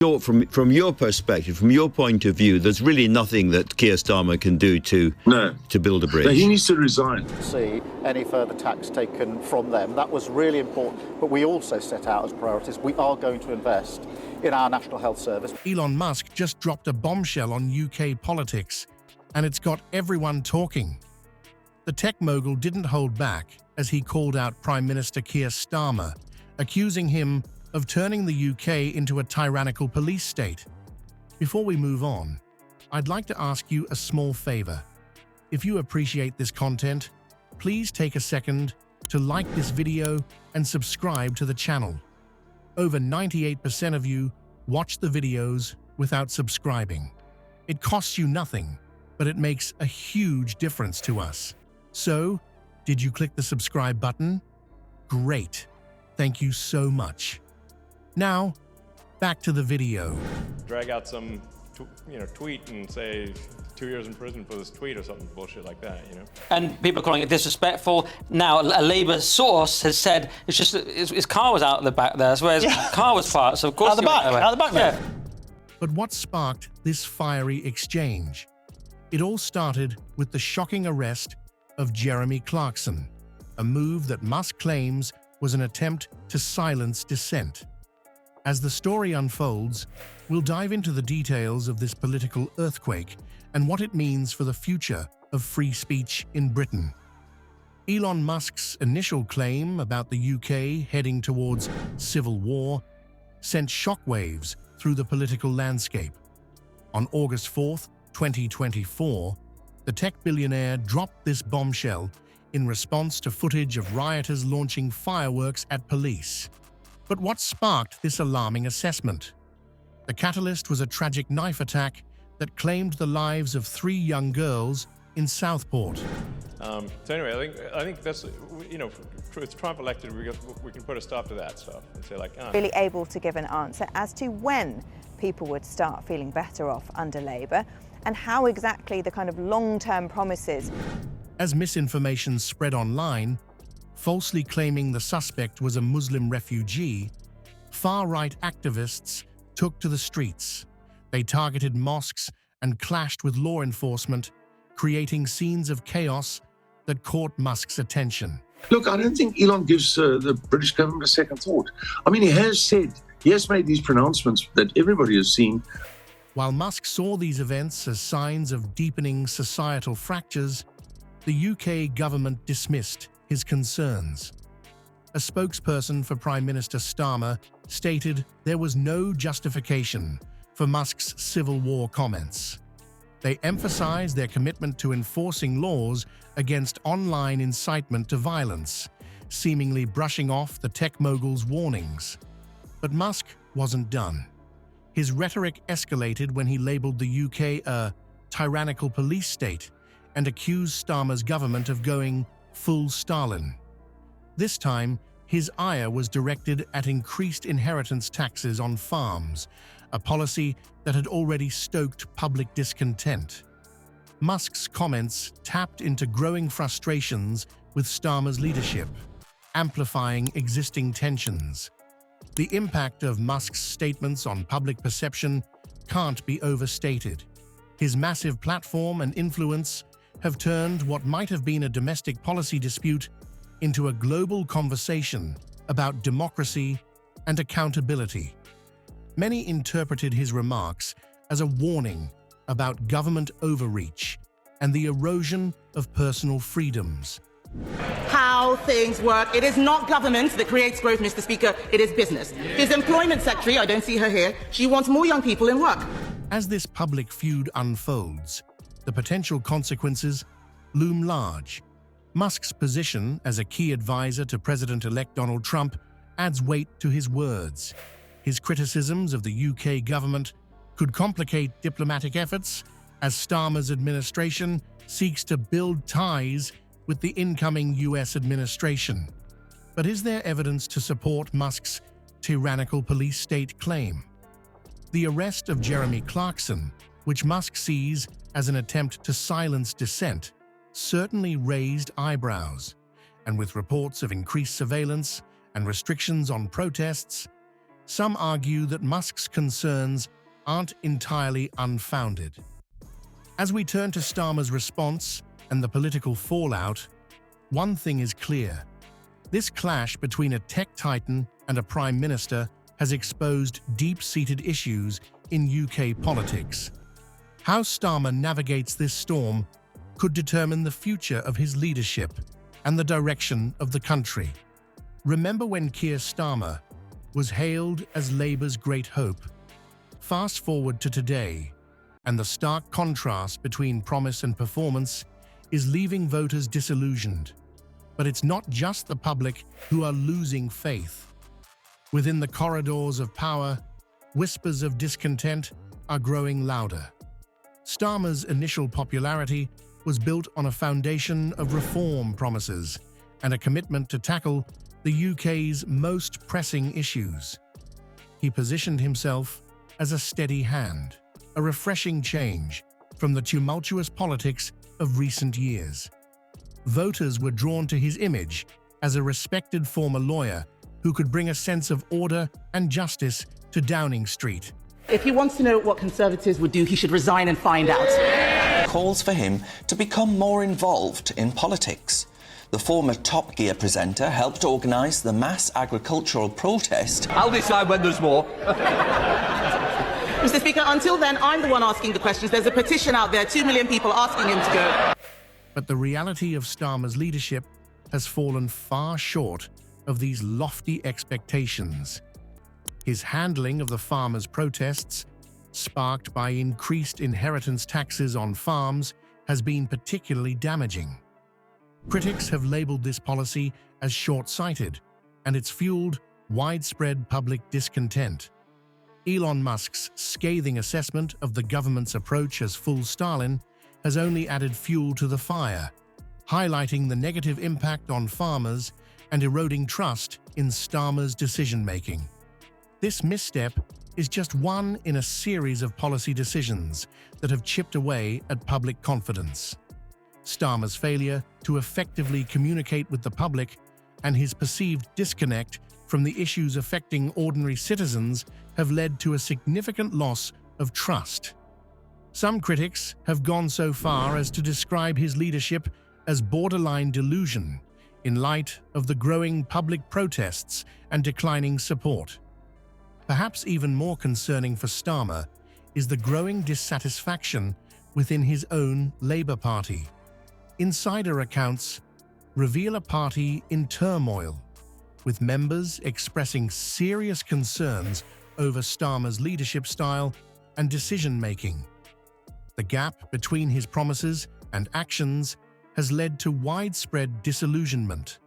From your perspective, from your point of view, there's really nothing that Keir Starmer can do to build a bridge. No, he needs to resign. See any further tax taken from them. That was really important. But we also set out as priorities, we are going to invest in our National Health Service. Elon Musk just dropped a bombshell on UK politics, and it's got everyone talking. The tech mogul didn't hold back as he called out Prime Minister Keir Starmer, accusing him of turning the UK into a tyrannical police state. Before we move on, I'd like to ask you a small favor. If you appreciate this content, please take a second to like this video and subscribe to the channel. Over 98% of you watch the videos without subscribing. It costs you nothing, but it makes a huge difference to us. So, did you click the subscribe button? Great. Thank you so much. Now, back to the video. Drag out some, tweet and say 2 years in prison for this tweet or something bullshit like that, And people are calling it disrespectful. Now, a Labour source has said it's just his car was out of the back there, whereas his car was parked, so of course out the back, yeah. But what sparked this fiery exchange? It all started with the shocking arrest of Jeremy Clarkson, a move that Musk claims was an attempt to silence dissent. As the story unfolds, we'll dive into the details of this political earthquake and what it means for the future of free speech in Britain. Elon Musk's initial claim about the UK heading towards civil war sent shockwaves through the political landscape. On August 4th, 2024, the tech billionaire dropped this bombshell in response to footage of rioters launching fireworks at police. But what sparked this alarming assessment? The catalyst was a tragic knife attack that claimed the lives of 3 young girls in Southport. So anyway, I think that's, with Trump elected, we can put a stop to that stuff and say Really able to give an answer as to when people would start feeling better off under Labour and how exactly the kind of long-term promises. As misinformation spread online, falsely claiming the suspect was a Muslim refugee, far-right activists took to the streets. They targeted mosques and clashed with law enforcement, creating scenes of chaos that caught Musk's attention. Look, I don't think Elon gives the British government a second thought. I mean, he has made these pronouncements that everybody has seen. While Musk saw these events as signs of deepening societal fractures, the UK government dismissed his concerns. A spokesperson for Prime Minister Starmer stated there was no justification for Musk's civil war comments. They emphasized their commitment to enforcing laws against online incitement to violence, seemingly brushing off the tech mogul's warnings. But Musk wasn't done. His rhetoric escalated when he labeled the UK a tyrannical police state and accused Starmer's government of going full Stalin. This time, his ire was directed at increased inheritance taxes on farms, a policy that had already stoked public discontent. Musk's comments tapped into growing frustrations with Starmer's leadership, amplifying existing tensions. The impact of Musk's statements on public perception can't be overstated. His massive platform and influence have turned what might have been a domestic policy dispute into a global conversation about democracy and accountability. Many interpreted his remarks as a warning about government overreach and the erosion of personal freedoms. How things work. It is not government that creates growth, Mr. Speaker. It is business. His employment secretary, I don't see her here, she wants more young people in work. As this public feud unfolds, the potential consequences loom large. Musk's position as a key advisor to President-elect Donald Trump adds weight to his words. His criticisms of the UK government could complicate diplomatic efforts as Starmer's administration seeks to build ties with the incoming US administration. But is there evidence to support Musk's tyrannical police state claim? The arrest of Jeremy Clarkson, which Musk sees as an attempt to silence dissent, certainly raised eyebrows, and with reports of increased surveillance and restrictions on protests, some argue that Musk's concerns aren't entirely unfounded. As we turn to Starmer's response and the political fallout, one thing is clear. This clash between a tech titan and a prime minister has exposed deep-seated issues in UK politics. How Starmer navigates this storm could determine the future of his leadership and the direction of the country. Remember when Keir Starmer was hailed as Labour's great hope? Fast forward to today, and the stark contrast between promise and performance is leaving voters disillusioned. But it's not just the public who are losing faith. Within the corridors of power, whispers of discontent are growing louder. Starmer's initial popularity was built on a foundation of reform promises and a commitment to tackle the UK's most pressing issues. He positioned himself as a steady hand, a refreshing change from the tumultuous politics of recent years. Voters were drawn to his image as a respected former lawyer who could bring a sense of order and justice to Downing Street. If he wants to know what Conservatives would do, he should resign and find out. Calls for him to become more involved in politics. The former Top Gear presenter helped organise the mass agricultural protest. I'll decide when there's more. Mr. Speaker, until then, I'm the one asking the questions. There's a petition out there, 2 million people asking him to go. But the reality of Starmer's leadership has fallen far short of these lofty expectations. His handling of the farmers' protests, sparked by increased inheritance taxes on farms, has been particularly damaging. Critics have labelled this policy as short-sighted, and it's fueled widespread public discontent. Elon Musk's scathing assessment of the government's approach as full Stalin has only added fuel to the fire, highlighting the negative impact on farmers and eroding trust in Starmer's decision-making. This misstep is just one in a series of policy decisions that have chipped away at public confidence. Starmer's failure to effectively communicate with the public and his perceived disconnect from the issues affecting ordinary citizens have led to a significant loss of trust. Some critics have gone so far as to describe his leadership as borderline delusion in light of the growing public protests and declining support. Perhaps even more concerning for Starmer is the growing dissatisfaction within his own Labour Party. Insider accounts reveal a party in turmoil, with members expressing serious concerns over Starmer's leadership style and decision-making. The gap between his promises and actions has led to widespread disillusionment,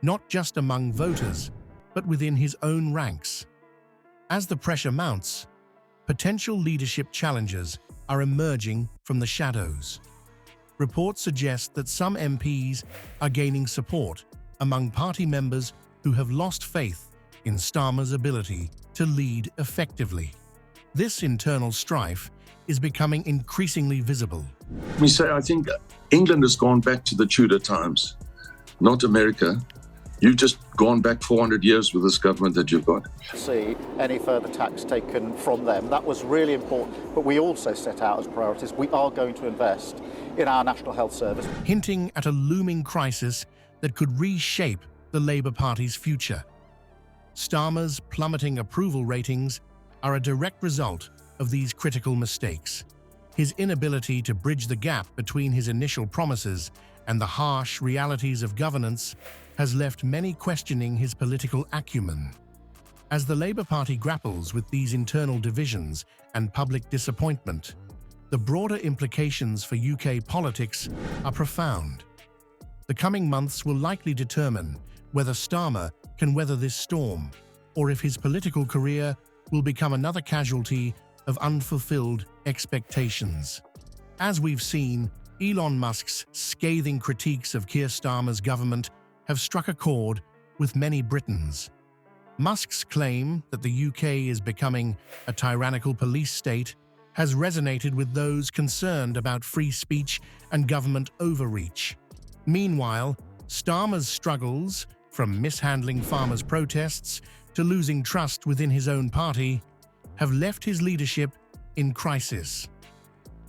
not just among voters, but within his own ranks. As the pressure mounts, potential leadership challenges are emerging from the shadows. Reports suggest that some MPs are gaining support among party members who have lost faith in Starmer's ability to lead effectively. This internal strife is becoming increasingly visible. I think England has gone back to the Tudor times, not America. You've just gone back 400 years with this government that you've got. See any further tax taken from them. That was really important, but we also set out as priorities, we are going to invest in our National Health Service. Hinting at a looming crisis that could reshape the Labour Party's future. Starmer's plummeting approval ratings are a direct result of these critical mistakes. His inability to bridge the gap between his initial promises and the harsh realities of governance has left many questioning his political acumen. As the Labour Party grapples with these internal divisions and public disappointment, the broader implications for UK politics are profound. The coming months will likely determine whether Starmer can weather this storm, or if his political career will become another casualty of unfulfilled expectations. As we've seen, Elon Musk's scathing critiques of Keir Starmer's government have struck a chord with many Britons. Musk's claim that the UK is becoming a tyrannical police state has resonated with those concerned about free speech and government overreach. Meanwhile, Starmer's struggles, from mishandling farmers' protests to losing trust within his own party, have left his leadership in crisis.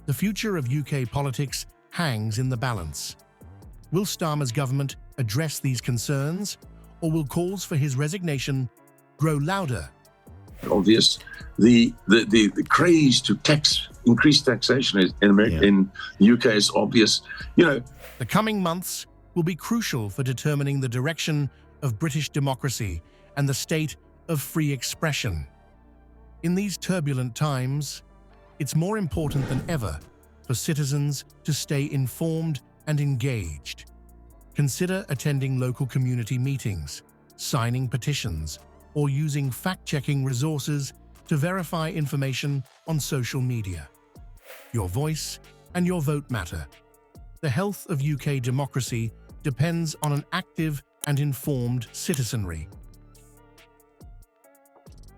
The future of UK politics hangs in the balance. Will Starmer's government address these concerns, or will calls for his resignation grow louder? Obvious. The craze to increase taxation in America, in the UK is obvious. The coming months will be crucial for determining the direction of British democracy and the state of free expression. In these turbulent times, it's more important than ever for citizens to stay informed and engaged. Consider attending local community meetings, signing petitions, or using fact-checking resources to verify information on social media. Your voice and your vote matter. The health of UK democracy depends on an active and informed citizenry.